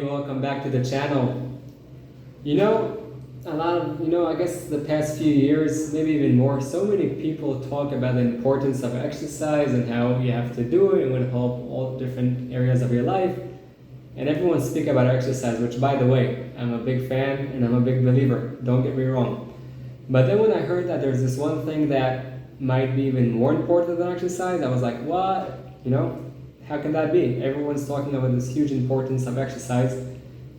welcome back to the channel. I guess the past few years, maybe even more, so many people talk about the importance of exercise and how you have to do it and it would help all different areas of your life. And everyone speak about exercise, which by the way, I'm a big fan and I'm a big believer, don't get me wrong. But then when I heard that there's this one thing that might be even more important than exercise, I was like, what? How can that be? Everyone's talking about this huge importance of exercise,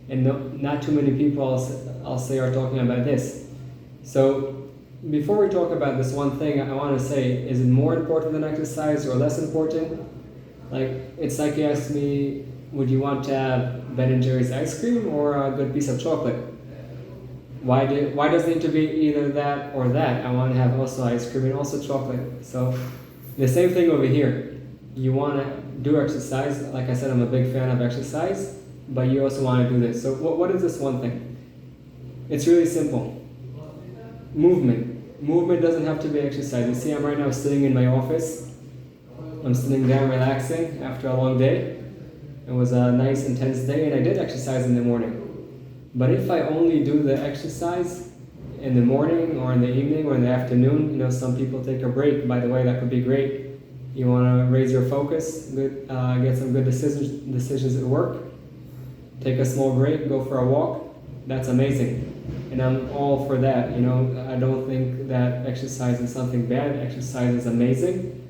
and not too many people, I'll say, are talking about this. So before we talk about this one thing, I want to say, is it more important than exercise or less important? It's like you asked me, would you want to have Ben & Jerry's ice cream or a good piece of chocolate? Why does it need to be either that or that? I want to have also ice cream and also chocolate. So the same thing over here. You want to do exercise. Like I said, I'm a big fan of exercise, but you also want to do this. So what is this one thing? It's really simple. Movement. Movement doesn't have to be exercise. You see, I'm right now sitting in my office. I'm sitting down relaxing after a long day. It was a nice intense day and I did exercise in the morning. But if I only do the exercise in the morning or in the evening or in the afternoon, some people take a break. By the way, that could be great. You want to raise your focus, get some good decisions at work, take a small break, go for a walk. That's amazing. And I'm all for that. I don't think that exercise is something bad. Exercise is amazing.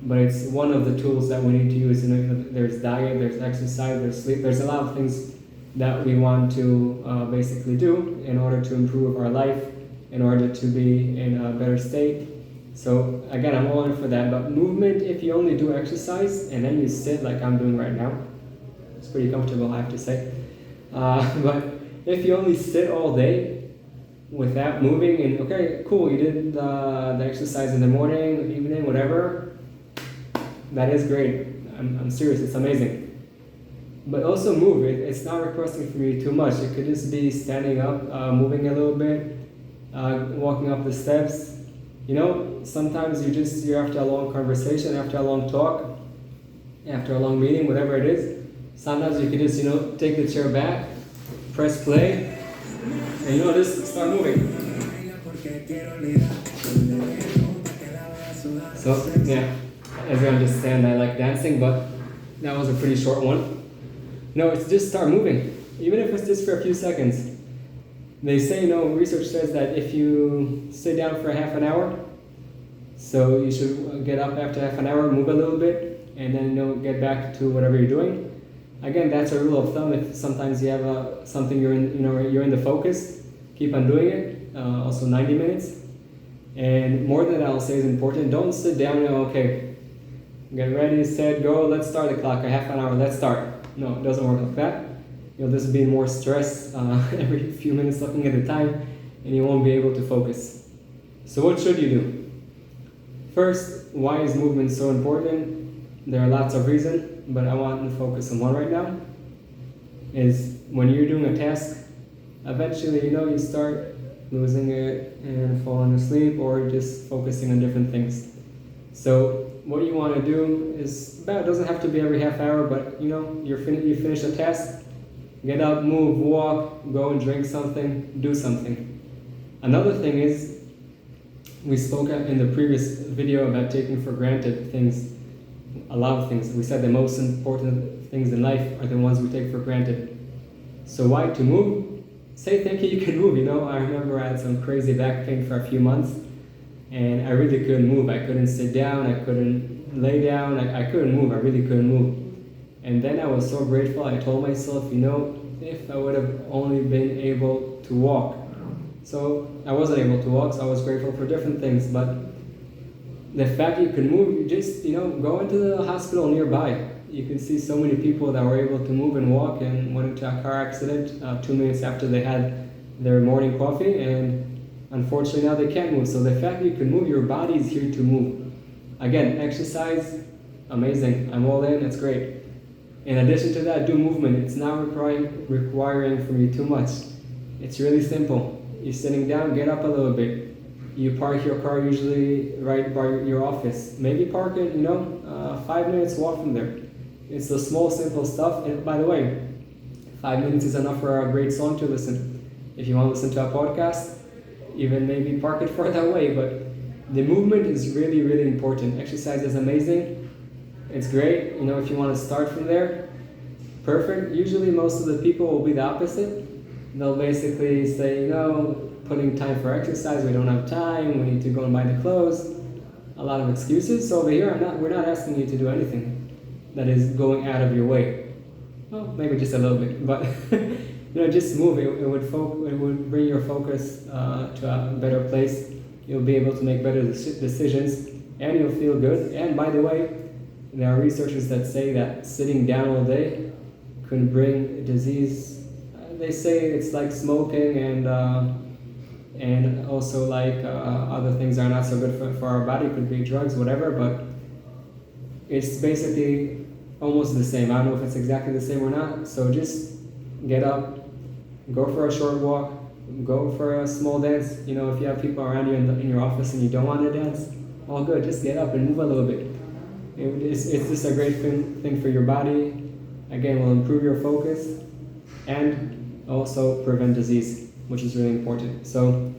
But it's one of the tools that we need to use. There's diet, there's exercise, there's sleep. There's a lot of things that we want to basically do in order to improve our life, in order to be in a better state. So again, I'm all in for that. But movement, if you only do exercise and then you sit like I'm doing right now, it's pretty comfortable, I have to say. But if you only sit all day without moving, and okay, cool, you did the exercise in the morning, evening, whatever, that is great. I'm serious, it's amazing. But also move. It's not requesting from you too much. It could just be standing up, moving a little bit, walking up the steps. Sometimes you're after a long conversation, after a long talk, after a long meeting, whatever it is. Sometimes you could just, take the chair back, press play, and just start moving. So yeah, as you understand, I like dancing, but that was a pretty short one. It's just start moving, even if it's just for a few seconds. They say, research says that if you sit down for half an hour, so you should get up after half an hour, move a little bit, and then get back to whatever you're doing. Again, that's a rule of thumb. If sometimes you have something you're in the focus, keep on doing it. Also 90 minutes. And more than that, I'll say is important. Don't sit down and okay, get ready, set, go, let's start the clock, a half an hour, let's start. No, it doesn't work like that. You'll just be more stressed every few minutes looking at the time, and you won't be able to focus. So what should you do? First, why is movement so important? There are lots of reasons, but I want to focus on one right now. Is when you're doing a task, eventually, you start losing it and falling asleep or just focusing on different things. So what you want to do is, it doesn't have to be every half hour, but you finish a task, get up, move, walk, go and drink something, do something. Another thing is, we spoke in the previous video about taking for granted things, a lot of things. We said the most important things in life are the ones we take for granted. So why to move? Say thank you can move. I remember I had some crazy back pain for a few months, and I really couldn't move. I couldn't sit down, I couldn't lay down, I couldn't move, I really couldn't move. And then I was so grateful. I told myself, if I would have only been able to walk. So I wasn't able to walk, so I was grateful for different things. But the fact you can move, you just, go into the hospital nearby. You can see so many people that were able to move and walk and went into a car accident 2 minutes after they had their morning coffee, and unfortunately now they can't move. So the fact you can move, your body is here to move. Again, exercise, amazing. I'm all in, it's great. In addition to that, do movement. It's not requiring from you too much. It's really simple. You're sitting down, get up a little bit. You park your car usually right by your office. Maybe park it, 5 minutes walk from there. It's the small, simple stuff. And by the way, 5 minutes is enough for a great song to listen. If you want to listen to a podcast, even maybe park it further away. But the movement is really, really important. Exercise is amazing. It's great. If you want to start from there, perfect. Usually most of the people will be the opposite. They'll basically say, putting time for exercise, we don't have time, we need to go and buy the clothes. A lot of excuses. So over here, we're not asking you to do anything that is going out of your way. Well, maybe just a little bit, but just move. It would bring your focus to a better place. You'll be able to make better decisions, and you'll feel good. And by the way, there are researchers that say that sitting down all day can bring disease. They say it's like smoking and also like other things are not so good for our body. Could be drugs, whatever, but it's basically almost the same. I don't know if it's exactly the same or not. So just get up, go for a short walk, go for a small dance. If you have people around you in your office and you don't want to dance, all good. Just get up and move a little bit. It's just a great thing for your body. Again, will improve your focus and also prevent disease, which is really important. So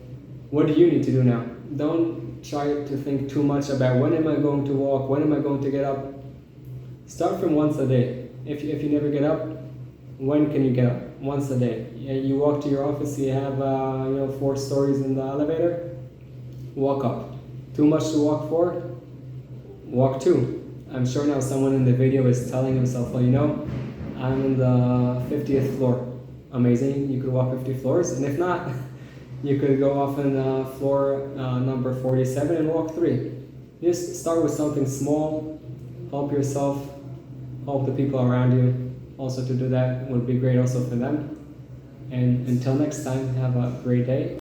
what do you need to do now? Don't try to think too much about when am I going to walk, when am I going to get up. Start from once a day. If you never get up, when can you get up? Once a day. You walk to your office, you have 4 stories in the elevator, walk up. Too much to walk for? Walk 2. I'm sure now someone in the video is telling himself, I'm in the 50th floor. Amazing, you could walk 50 floors, and if not, you could go off on floor number 47 and walk 3. Just start with something small, help yourself, help the people around you. Also to do that would be great also for them. And until next time, have a great day.